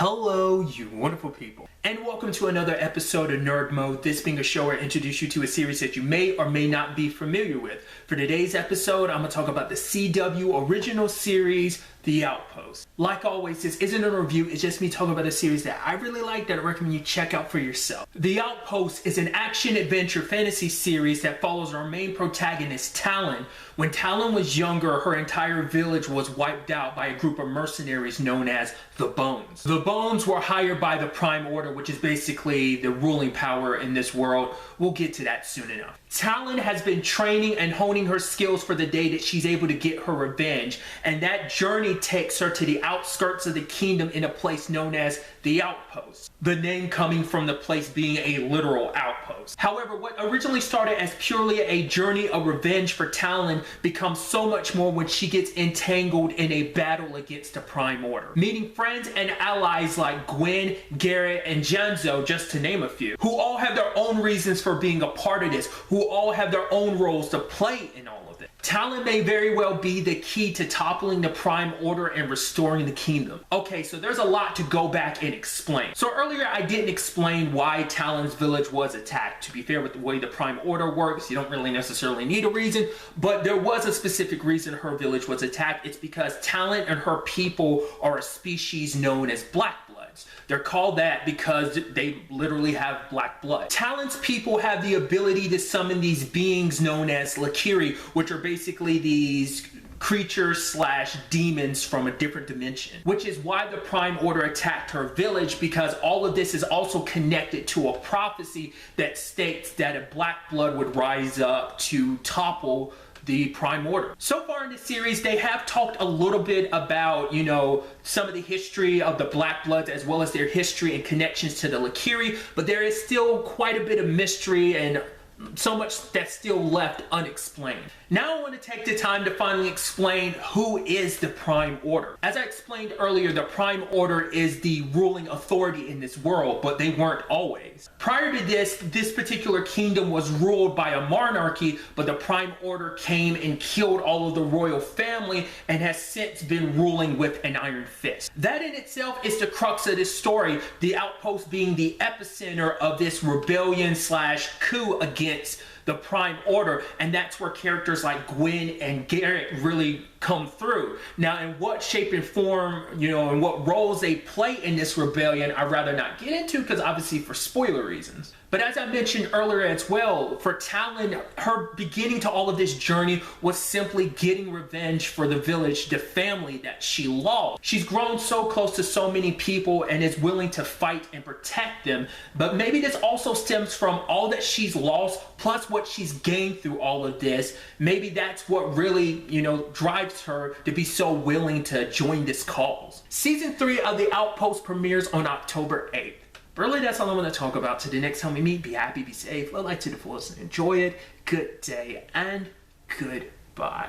Hello, you wonderful people, and welcome to another episode of Nerd Mode, this being a show where I introduce you to a series that you may or may not be familiar with. For today's episode, I'm going to talk about the CW original series, The Outpost. Like always, this isn't a review, it's just me talking about a series that I really like that I recommend you check out for yourself. The Outpost is an action-adventure fantasy series that follows our main protagonist, Talon. When Talon was younger, her entire village was wiped out by a group of mercenaries known as the Bones. The Bones were hired by the Prime Order, which is basically the ruling power in this world. We'll get to that soon enough. Talon has been training and honing her skills for the day that she's able to get her revenge, and that journey takes her to the outskirts of the kingdom in a place known as the Outpost. The name coming from the place being a literal outpost. However, what originally started as purely a journey of revenge for Talon becomes so much more when she gets entangled in a battle against the Prime Order. Meeting friends and allies like Gwen, Garrett, and Janzo, just to name a few, who all have their own reasons for being a part of this, who all have their own roles to play in all of it. Talon may very well be the key to toppling the Prime Order and restoring the kingdom. Okay, so there's a lot to go back and explain. So earlier I didn't explain why Talon's village was attacked. To be fair, with the way the Prime Order works, you don't really necessarily need a reason, but there was a specific reason her village was attacked. It's because Talon and her people are a species known as Black Bloods. They're called that because they literally have black blood. Talon's people have the ability to summon these beings known as Lakiri, which are basically these creatures slash demons from a different dimension, which is why the Prime Order attacked her village, because all of this is also connected to a prophecy that states that a black blood would rise up to topple the Prime Order. So far in the series, they have talked a little bit about, some of the history of the Black Bloods as well as their history and connections to the Lakiri, but there is still quite a bit of mystery and so much that's still left unexplained. Now I want to take the time to finally explain who is the Prime Order. As I explained earlier, the Prime Order is the ruling authority in this world, but they weren't always. Prior to this particular kingdom was ruled by a monarchy, but the Prime Order came and killed all of the royal family and has since been ruling with an iron fist. That in itself is the crux of this story, the Outpost being the epicenter of this rebellion slash coup against the Prime Order, and that's where characters like Gwen and Garrett really come through. Now, in what shape and form, and what roles they play in this rebellion, I'd rather not get into because obviously for spoiler reasons. But as I mentioned earlier as well, for Talon, her beginning to all of this journey was simply getting revenge for the village, the family that she lost. She's grown so close to so many people and is willing to fight and protect them, but maybe this also stems from all that she's lost, plus what she's gained through all of this. Maybe that's what really, drives her to be so willing to join this cause. Season 3 of The Outpost premieres on October 8th. Really, that's all I want to talk about today. Next time we meet, be happy, be safe, live life to the fullest, and enjoy it. Good day and goodbye.